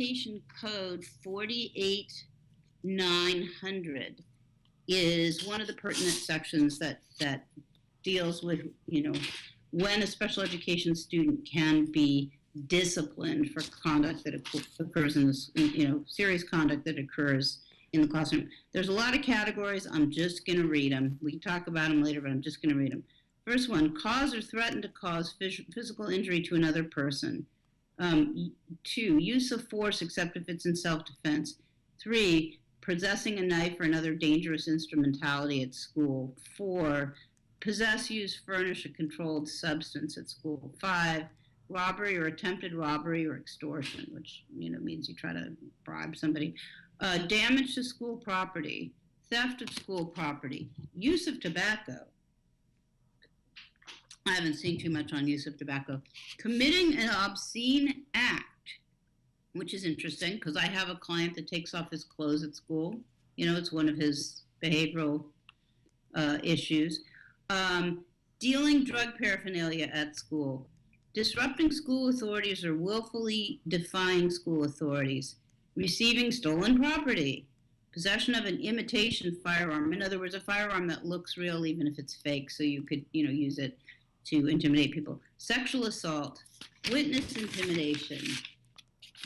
Education Code 48900 is one of the pertinent sections that deals with, when a special education student can be disciplined for conduct that occurs in this, serious conduct that occurs in the classroom. There's a lot of categories. I'm just going to read them. We can talk about them later, but I'm just going to read them. First one, cause or threaten to cause physical injury to another person. 2, use of force except if it's in self-defense. 3, possessing a knife or another dangerous instrumentality at school. 4, possess, use, furnish a controlled substance at school. 5, robbery or attempted robbery or extortion, which means you try to bribe somebody. Damage to school property, theft of school property, use of tobacco. I haven't seen too much on use of tobacco. Committing an obscene act, which is interesting because I have a client that takes off his clothes at school. It's one of his behavioral issues. Dealing drug paraphernalia at school. Disrupting school authorities or willfully defying school authorities. Receiving stolen property. Possession of an imitation firearm. In other words, a firearm that looks real even if it's fake, so you could, use it to intimidate people. Sexual assault. Witness intimidation.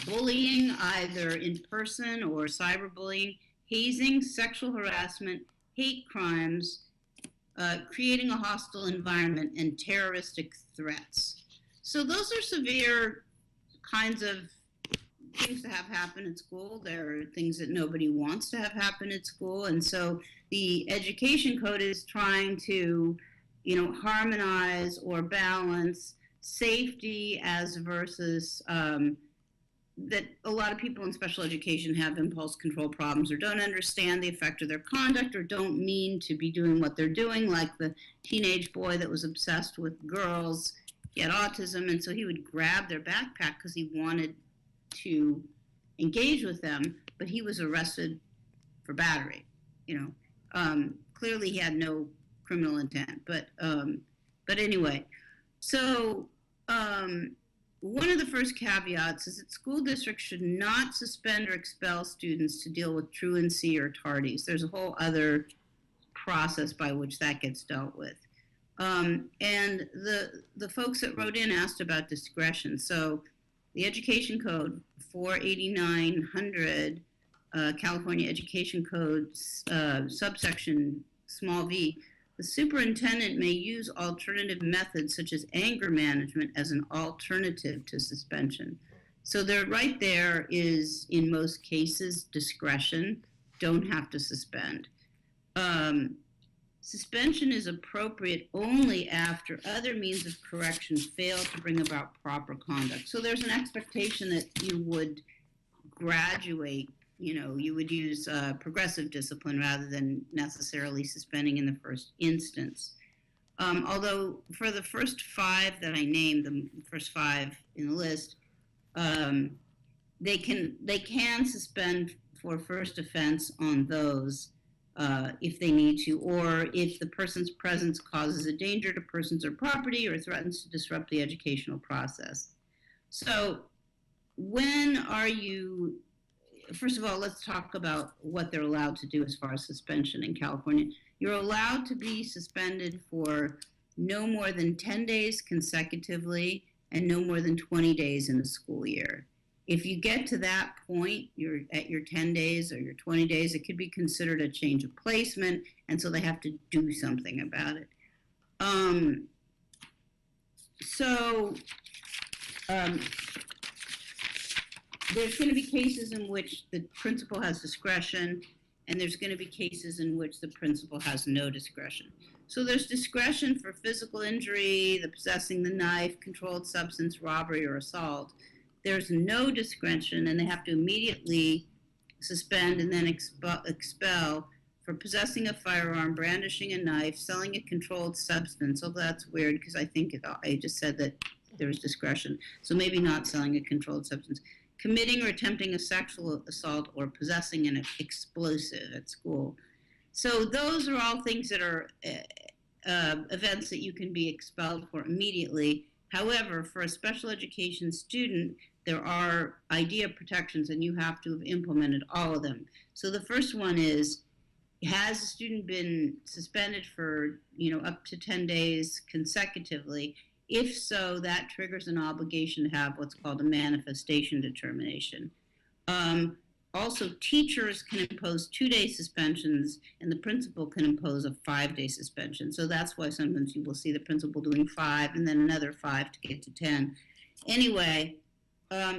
Bullying, either in person or cyberbullying. Hazing, sexual harassment, hate crimes, creating a hostile environment, and terroristic threats. So those are severe kinds of things to have happen at school. There are things that nobody wants to have happen at school. And so the Education Code is trying to, harmonize or balance safety as versus that a lot of people in special education have impulse control problems or don't understand the effect of their conduct or don't mean to be doing what they're doing, like the teenage boy that was obsessed with girls. He had autism, and so he would grab their backpack because he wanted to engage with them, but he was arrested for battery. Clearly he had no criminal intent, but anyway. So one of the first caveats is that school districts should not suspend or expel students to deal with truancy or tardies. There's a whole other process by which that gets dealt with. And the folks that wrote in asked about discretion. So the Education Code 48900, California Education Code, subsection small v, the superintendent may use alternative methods such as anger management as an alternative to suspension. So right there is, in most cases, discretion. Don't have to suspend. Suspension is appropriate only after other means of correction fail to bring about proper conduct. So there's an expectation that you would graduate, you would use progressive discipline rather than necessarily suspending in the first instance. Although for the first 5 that I named, the first 5 in the list, they can suspend for first offense on those if they need to, or if the person's presence causes a danger to persons or property or threatens to disrupt the educational process. So first of all, let's talk about what they're allowed to do as far as suspension in California. You're allowed to be suspended for no more than 10 days consecutively and no more than 20 days in a school year. If you get to that point, you're at your 10 days or your 20 days, it could be considered a change of placement, and so they have to do something about it. There's going to be cases in which the principal has discretion, and there's going to be cases in which the principal has no discretion. So there's discretion for physical injury, the possessing the knife, controlled substance, robbery, or assault. There's no discretion, and they have to immediately suspend and then expel for possessing a firearm, brandishing a knife, selling a controlled substance. So that's weird because I think I just said that there was discretion. So maybe not selling a controlled substance. Committing or attempting a sexual assault or possessing an explosive at school. So those are all things that are events that you can be expelled for immediately. However, for a special education student, there are IDEA protections, and you have to have implemented all of them. So the first one is, has a student been suspended for, up to 10 days consecutively? If so, that triggers an obligation to have what's called a manifestation determination. Also, teachers can impose 2-day suspensions, and the principal can impose a 5-day suspension. So that's why sometimes you will see the principal doing 5 and then another 5 to get to 10. Anyway,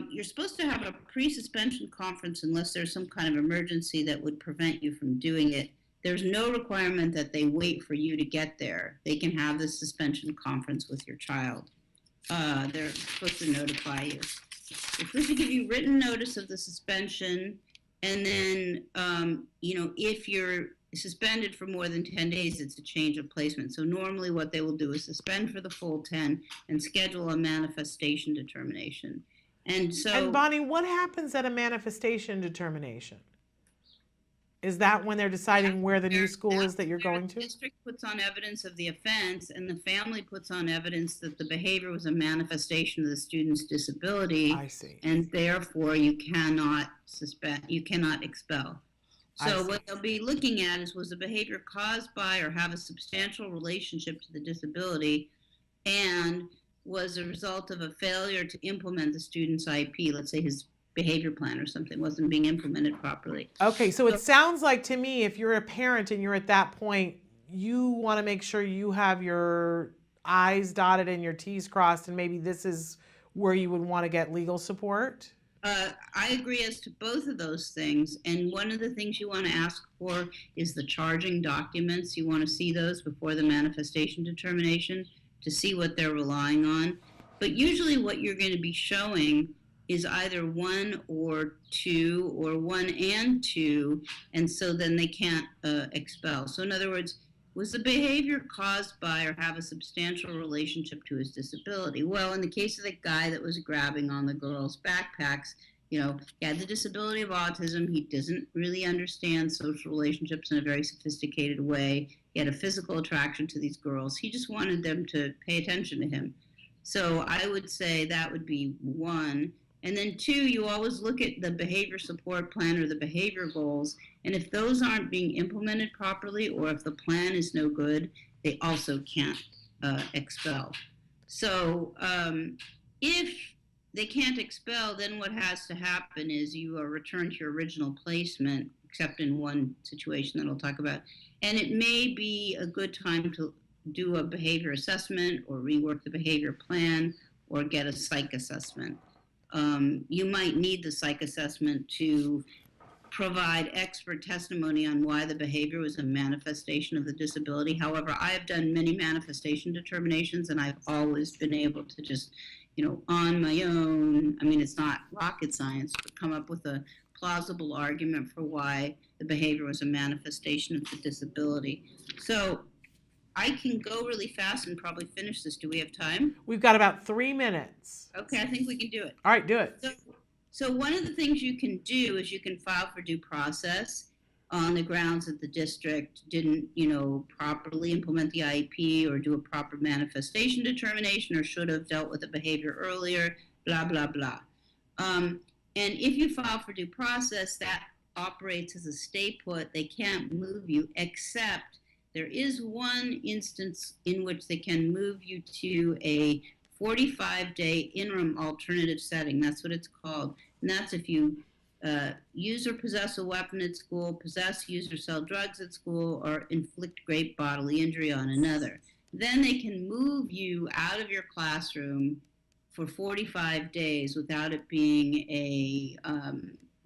you're supposed to have a pre-suspension conference unless there's some kind of emergency that would prevent you from doing it. There's no requirement that they wait for you to get there. They can have this suspension conference with your child. They're supposed to notify you. They're supposed to give you written notice of the suspension, and then, if you're suspended for more than 10 days, it's a change of placement. So normally what they will do is suspend for the full 10 and schedule a manifestation determination. And Bonnie, what happens at a manifestation determination? Is that when they're deciding where the new school is that you're going to? The district puts on evidence of the offense, and the family puts on evidence that the behavior was a manifestation of the student's disability. I see. And therefore, you cannot expel. So what they'll be looking at is, was the behavior caused by or have a substantial relationship to the disability, and was a result of a failure to implement the student's IEP, let's say his behavior plan or something wasn't being implemented properly. Okay, so it sounds like to me, if you're a parent and you're at that point, you want to make sure you have your I's dotted and your T's crossed, and maybe this is where you would want to get legal support? I agree as to both of those things, and one of the things you want to ask for is the charging documents. You want to see those before the manifestation determination to see what they're relying on. But usually what you're going to be showing is either 1 or 2 or 1 and 2, and so then they can't expel. So in other words, was the behavior caused by or have a substantial relationship to his disability? Well, in the case of the guy that was grabbing on the girls' backpacks, he had the disability of autism. He doesn't really understand social relationships in a very sophisticated way. He had a physical attraction to these girls. He just wanted them to pay attention to him. So I would say that would be 1. And then 2, you always look at the behavior support plan or the behavior goals, and if those aren't being implemented properly, or if the plan is no good, they also can't expel. So if they can't expel, then what has to happen is you are returned to your original placement, except in one situation that I'll talk about. And it may be a good time to do a behavior assessment or rework the behavior plan or get a psych assessment. You might need the psych assessment to provide expert testimony on why the behavior was a manifestation of the disability. However, I have done many manifestation determinations, and I've always been able to just, on my own, I mean, it's not rocket science, but come up with a plausible argument for why the behavior was a manifestation of the disability. So I can go really fast and probably finish this. Do we have time? We've got about 3 minutes. Okay, I think we can do it. All right, do it. So one of the things you can do is you can file for due process on the grounds that the district didn't, properly implement the IEP or do a proper manifestation determination or should have dealt with the behavior earlier, blah, blah, blah. And if you file for due process, that operates as a stay put. They can't move you, except there is one instance in which they can move you to a 45-day interim alternative setting. That's what it's called. And that's if you use or possess a weapon at school, possess, use, or sell drugs at school, or inflict great bodily injury on another. Then they can move you out of your classroom for 45 days without it being a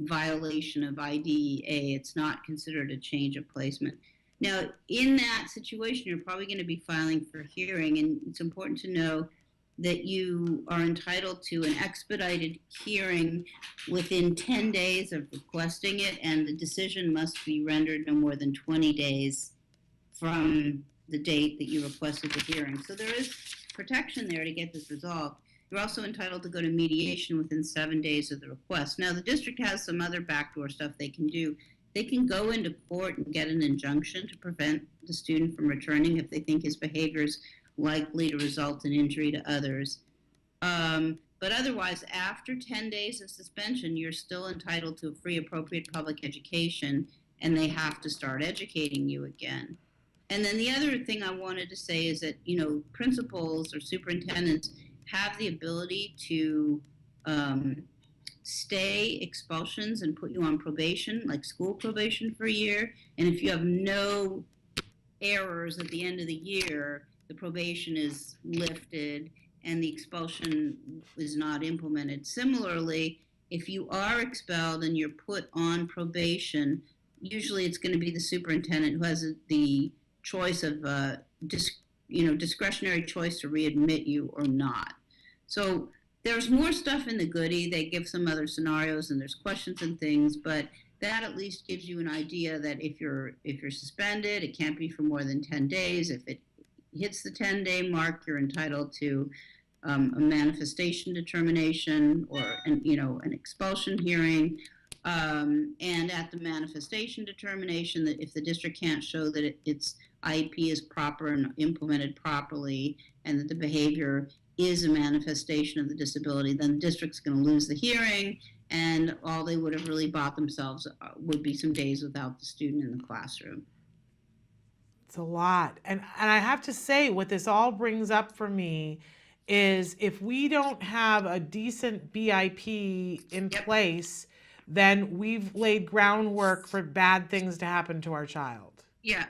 violation of IDEA. It's not considered a change of placement. Now, in that situation, you're probably going to be filing for hearing, and it's important to know that you are entitled to an expedited hearing within 10 days of requesting it, and the decision must be rendered no more than 20 days from the date that you requested the hearing. So there is protection there to get this resolved. You're also entitled to go to mediation within 7 days of the request. Now, the district has some other backdoor stuff they can do. They can go into court and get an injunction to prevent the student from returning if they think his behavior is likely to result in injury to others. But otherwise, after 10 days of suspension, you're still entitled to free appropriate public education, and they have to start educating you again. And then the other thing I wanted to say is that, principals or superintendents have the ability to stay expulsions and put you on probation, like school probation for a year. And if you have no errors at the end of the year, the probation is lifted and the expulsion is not implemented. Similarly, if you are expelled and you're put on probation, usually it's going to be the superintendent who has the choice of discretionary choice to readmit you or not. So there's more stuff in the goodie. They give some other scenarios and there's questions and things, but that at least gives you an idea that if you're suspended, it can't be for more than 10 days. If it hits the 10-day mark, you're entitled to a manifestation determination or an expulsion hearing. And at the manifestation determination, that if the district can't show that its IEP is proper and implemented properly, and that the behavior is a manifestation of the disability, then the district's going to lose the hearing, and all they would have really bought themselves would be some days without the student in the classroom. It's a lot. And I have to say, what this all brings up for me is if we don't have a decent BIP in place, then we've laid groundwork for bad things to happen to our child. Yeah.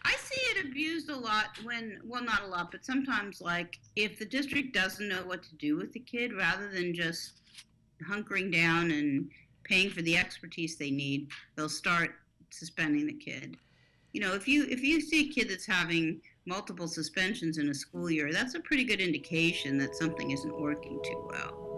I see it abused a lot not a lot, but sometimes, like, if the district doesn't know what to do with the kid, rather than just hunkering down and paying for the expertise they need, they'll start suspending the kid. If you see a kid that's having multiple suspensions in a school year, that's a pretty good indication that something isn't working too well.